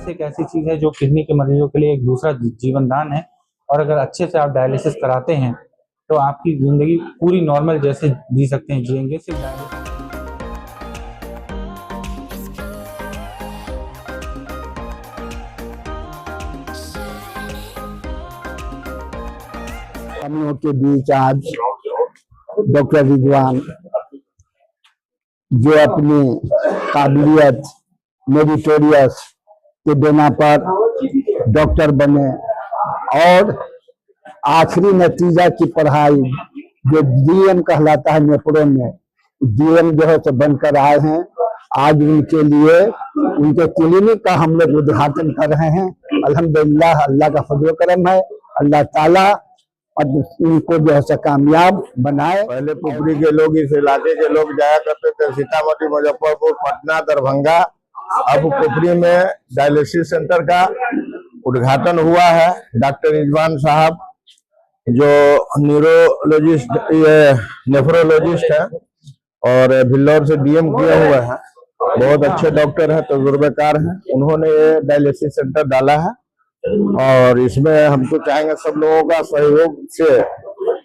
Dialysis एक ऐसी चीज़ है जो किडनी के मरीजों के लिए एक दूसरा जीवन दान है। और अगर अच्छे से आप डायलिसिस कराते हैं तो आपकी ज़िंदगी पूरी नॉर्मल जैसे जी सकते हैं, जिएंगे। सिर्फ डायलिसिस हम लोग के बीच आज डॉक्टर रिजवान, जो अपनी काबिलियत मेरिटोरियस के बिना पर डॉक्टर बने और आखिरी नतीजा की पढ़ाई जो डीएम कहलाता है नेफ्रो में, डीएम जो है तो बनकर आए हैं। आज उनके लिए उनके क्लिनिक का हम लोग उद्घाटन कर रहे हैं। अल्हम्दुलिल्लाह, अल्लाह का फजल करम है। अल्लाह ताला उनको जो है कामयाब बनाए। पहले पुपरी के लोग, इस इलाके के लोग जाया करते थे सीतामढ़ी, मुजफ्फरपुर, पटना, दरभंगा। अब पुपरी में डायलिसिस सेंटर का उद्घाटन हुआ है। डॉक्टर रिजवान साहब जो न्यूरोलॉजिस्ट, ये नेफ्रोलॉजिस्ट है और भिल्लौर से डीएम किए हुए हैं, बहुत अच्छे डॉक्टर हैं, तजुर्बेकार हैं। उन्होंने ये डायलिसिस सेंटर डाला है और इसमें हम तो चाहेंगे सब लोगों का सहयोग से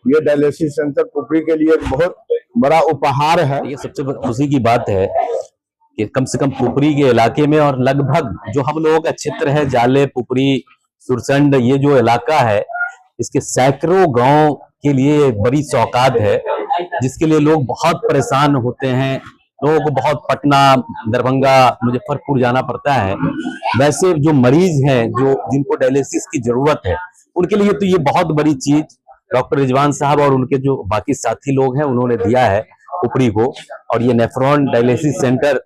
ये डायलिसिस सेंटर पुपरी के लिए एक बहुत बड़ा उपहार है। ये सबसे खुशी की बात है कि कम से कम पुपरी के इलाके में और लगभग जो हम लोगों का क्षेत्र है, जाले, पुपरी, सुरसंड, ये जो इलाका है, इसके सैकड़ों गांव के लिए बड़ी सौगात है, जिसके लिए लोग बहुत परेशान होते हैं। लोगों को बहुत पटना, दरभंगा, मुजफ्फरपुर जाना पड़ता है। वैसे जो मरीज हैं, जो जिनको डायलिसिस की जरूरत है, उनके लिए तो ये बहुत बड़ी चीज डॉक्टर रिजवान साहब और उनके जो बाकी साथी लोग हैं उन्होंने दिया है पुपरी को। और ये नेफ्रॉन डायलिसिस सेंटर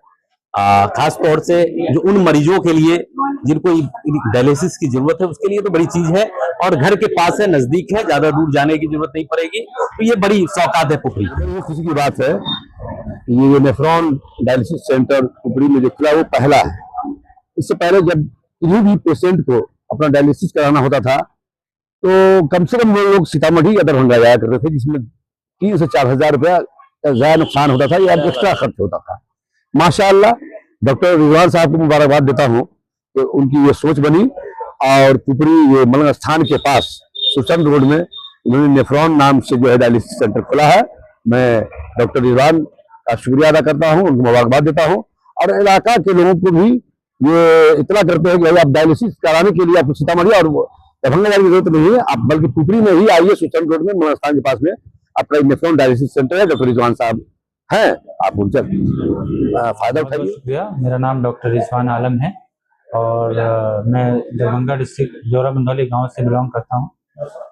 खास तौर से जो उन मरीजों के लिए जिनको डायलिसिस की जरूरत है, उसके लिए तो बड़ी चीज है। और घर के पास है, नजदीक है, ज्यादा दूर जाने की जरूरत नहीं पड़ेगी। तो ये बड़ी सौगात है पुपरी। ये खुशी की बात है, ये नेफ्रॉन डायलिसिस सेंटर पुपरी में जो खुला वो पहला है। इससे पहले जब किसी भी पेशेंट को अपना डायलिसिस कराना होता था तो कम से कम वो लोग सीतामढ़ी या दरभंगा जाया करते थे, जिसमें 3 से 4 हजार रुपया ज्यादा नुकसान होता था या एक्स्ट्रा खर्च होता था। माशाअल्लाह, डॉक्टर रिजवान साहब को मुबारकबाद देता हूँ कि उनकी ये सोच बनी और पुपरी ये मलंग स्थान के पास सुचंद रोड में उन्होंने नेफ्रॉन नाम से जो है डायलिसिस सेंटर खोला है। मैं डॉक्टर रिजवान का शुक्रिया अदा करता हूँ, उनको मुबारकबाद देता हूँ। और इलाका के लोगों को भी ये इतना करते हैं कि भाई आप डायलिसिस कराने के लिए आपको सीतामढ़ी और दरभंगा जाने की जरूरत नहीं है, आप बल्कि पुपरी में ही आइए। सुचंद रोड में मलंग स्थान के पास में आपका नेफ्रॉन डायलिसिस सेंटर है, डॉक्टर रिजवान साहब हैं, आप उनसे फायदा उठाइए। शुक्रिया। मेरा नाम डॉक्टर रिजवान आलम है और मैं दरभंगा डिस्ट्रिक्ट जोरा बंदौली गांव से बिलोंग करता हूं।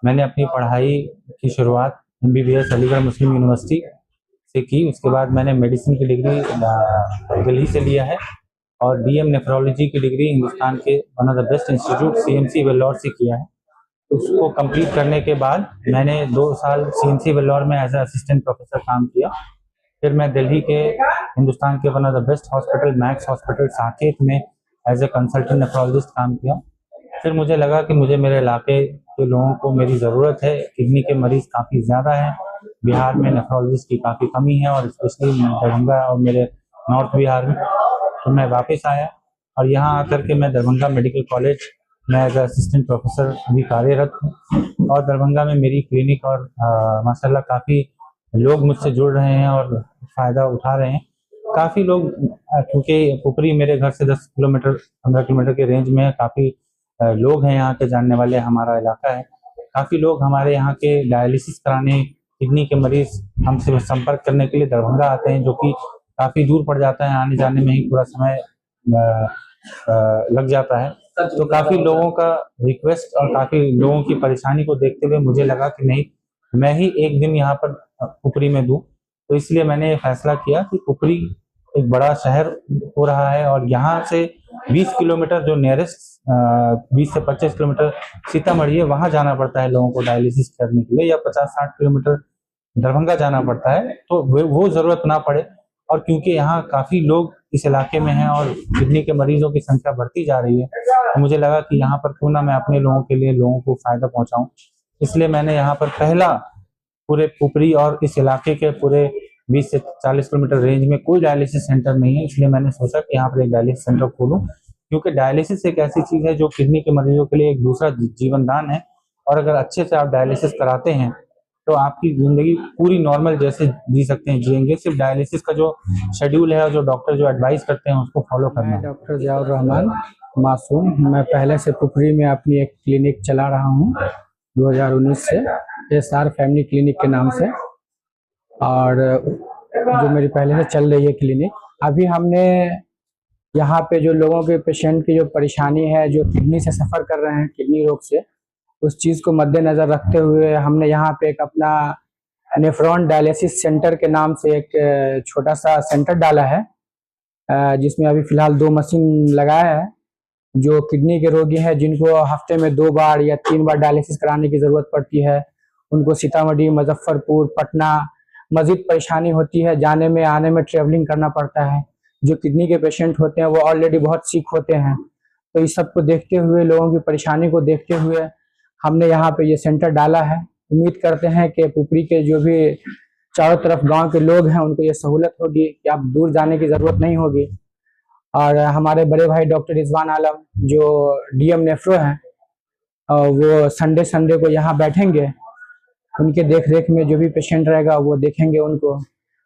मैंने अपनी पढ़ाई की शुरुआत MBBS अलीगढ़ मुस्लिम यूनिवर्सिटी से की। उसके बाद मैंने मेडिसिन की डिग्री दिल्ली से लिया है और DM नेफ्रोलॉजी की डिग्री हिंदुस्तान के one of the best institute CMC Vellore से किया है। उसको कंप्लीट करने के बाद मैंने 2 साल CMC वेल्लोर में एज ए असिस्टेंट प्रोफेसर काम किया। फिर मैं दिल्ली के हिंदुस्तान के one of the best hospital max hospital Saket में एज ए कंसल्टेंट नेफ्रोलॉजिस्ट काम किया। फिर मुझे लगा कि मुझे मेरे इलाके के लोगों को मेरी ज़रूरत है। किडनी के मरीज़ काफ़ी ज़्यादा हैं बिहार में, नेफ्रोलॉजिस्ट की काफ़ी कमी है और स्पेशली दरभंगा और मेरे नॉर्थ बिहार में। तो मैं वापस आया और यहाँ आकर के मैं दरभंगा मेडिकल कॉलेज में एज असिस्टेंट प्रोफेसर अभी कार्यरत हूँ। और दरभंगा में मेरी क्लिनिक और माशाल्लाह काफ़ी लोग मुझसे जुड़ रहे हैं और फ़ायदा उठा रहे हैं। काफ़ी लोग, क्योंकि पुपरी मेरे घर से 10 किलोमीटर 15 किलोमीटर के रेंज में, काफ़ी लोग हैं यहाँ के जानने वाले, हमारा इलाका है। काफ़ी लोग हमारे यहाँ के डायलिसिस कराने, किडनी के मरीज़ हमसे संपर्क करने के लिए दरभंगा आते हैं, जो कि काफ़ी दूर पड़ जाता है, आने जाने में ही पूरा समय लग जाता है। तो काफ़ी लोगों का रिक्वेस्ट और काफ़ी लोगों की परेशानी को देखते हुए मुझे लगा कि नहीं, मैं ही एक दिन यहाँ पर पुपरी में दूं। तो इसलिए मैंने ये फैसला किया कि पुपरी एक बड़ा शहर हो रहा है और यहाँ से 20 किलोमीटर जो नियरेस्ट 20 से 25 किलोमीटर सीतामढ़ी है, वहाँ जाना पड़ता है लोगों को डायलिसिस करने के लिए, या 50-60 किलोमीटर दरभंगा जाना पड़ता है। तो वो ज़रूरत ना पड़े। और क्योंकि यहाँ काफ़ी लोग इस इलाके में हैं और किडनी के मरीजों की संख्या बढ़ती जा रही है, तो मुझे लगा कि यहाँ पर क्यों ना मैं अपने लोगों के लिए लोगों को फ़ायदा पहुँचाऊँ। इसलिए मैंने यहाँ पर पहला पूरे पुपरी और इस इलाके के पूरे 20 से 40 किलोमीटर रेंज में कोई डायलिसिस सेंटर नहीं है, इसलिए मैंने सोचा कि यहाँ पर एक डायलिसिस सेंटर खोलूँ। क्योंकि डायलिसिस एक ऐसी चीज है जो किडनी के मरीजों के लिए एक दूसरा जीवन दान है। और अगर अच्छे से आप डायलिसिस कराते हैं तो आपकी जिंदगी पूरी नॉर्मल जैसे जी सकते हैं, जिएंगे। सिर्फ डायलिसिस का जो शेड्यूल है और जो डॉक्टर जो एडवाइस करते हैं उसको फॉलो करना है। डॉक्टर ज़ियाउर रहमान मासूम, मैं पहले से पुपरी में अपनी एक क्लिनिक चला रहा हूँ 2019 से, SR फैमिली क्लिनिक के नाम से, और जो मेरी पहले से चल रही है क्लिनिक। अभी हमने यहाँ पे जो लोगों के पेशेंट की जो परेशानी है, जो किडनी से सफ़र कर रहे हैं, किडनी रोग से, उस चीज़ को मद्देनज़र रखते हुए हमने यहाँ पे एक अपना नेफ्रॉन डायलिसिस सेंटर के नाम से एक छोटा सा सेंटर डाला है, जिसमें अभी फ़िलहाल 2 मशीन लगाया है। जो किडनी के रोगी हैं जिनको हफ्ते में 2 बार या 3 बार डायलिसिस कराने की ज़रूरत पड़ती है, उनको सीतामढ़ी, मुजफ्फरपुर, पटना मज़ीद परेशानी होती है, जाने में आने में ट्रैवलिंग करना पड़ता है। जो किडनी के पेशेंट होते हैं वो ऑलरेडी बहुत सिक होते हैं, तो इस सब को देखते हुए, लोगों की परेशानी को देखते हुए हमने यहाँ पे ये सेंटर डाला है। उम्मीद करते हैं कि पुपरी के जो भी चारों तरफ गांव के लोग हैं उनको ये सहूलत होगी कि अब दूर जाने की ज़रूरत नहीं होगी। और हमारे बड़े भाई डॉक्टर रिजवान आलम जो DM नेफ्रो हैं, वो संडे को यहाँ बैठेंगे, उनके देख रेख में जो भी पेशेंट रहेगा वो देखेंगे उनको,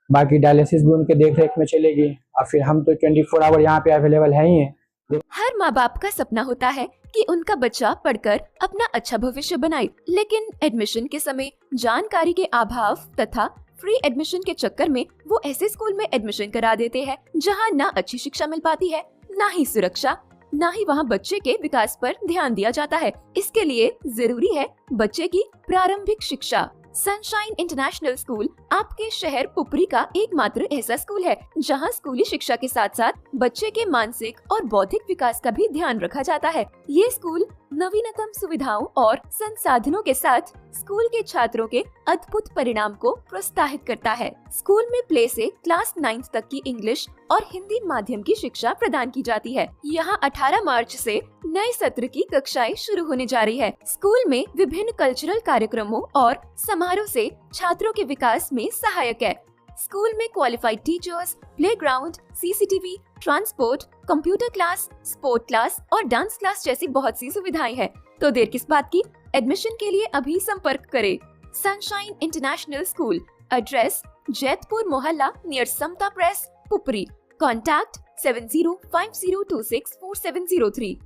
बाकी डायलिसिस भी उनके देख रेख में चलेगी। और फिर हम तो 24 आवर यहाँ पे अवेलेबल है ही हैं। हर माँ बाप का सपना होता है कि उनका बच्चा पढ़कर अपना अच्छा भविष्य बनाए, लेकिन एडमिशन के समय जानकारी के अभाव तथा फ्री एडमिशन के चक्कर में वो ऐसे स्कूल में एडमिशन करा देते हैं जहां ना अच्छी शिक्षा मिल पाती है, ना ही सुरक्षा, ना ही वहां बच्चे के विकास पर ध्यान दिया जाता है। इसके लिए जरूरी है बच्चे की प्रारंभिक शिक्षा। सनशाइन इंटरनेशनल स्कूल आपके शहर पुपरी का एकमात्र ऐसा स्कूल है जहां स्कूली शिक्षा के साथ साथ बच्चे के मानसिक और बौद्धिक विकास का भी ध्यान रखा जाता है। ये स्कूल नवीनतम सुविधाओं और संसाधनों के साथ स्कूल के छात्रों के अद्भुत परिणाम को प्रोत्साहित करता है। स्कूल में प्ले से क्लास 9 तक की इंग्लिश और हिंदी माध्यम की शिक्षा प्रदान की जाती है। यहाँ 18 मार्च से नए सत्र की कक्षाएं शुरू होने जा रही है। स्कूल में विभिन्न कल्चरल कार्यक्रमों और समारोह से छात्रों के विकास में सहायक है। स्कूल में qualified teachers, playground, CCTV, transport, computer class, sport class और डांस क्लास जैसी बहुत सी सुविधाएं हैं। तो देर किस बात की, एडमिशन के लिए अभी संपर्क करें। Sunshine international school, address Jaitpur मोहल्ला नियर समता प्रेस, पुपरी। कॉन्टैक्ट 7050264703।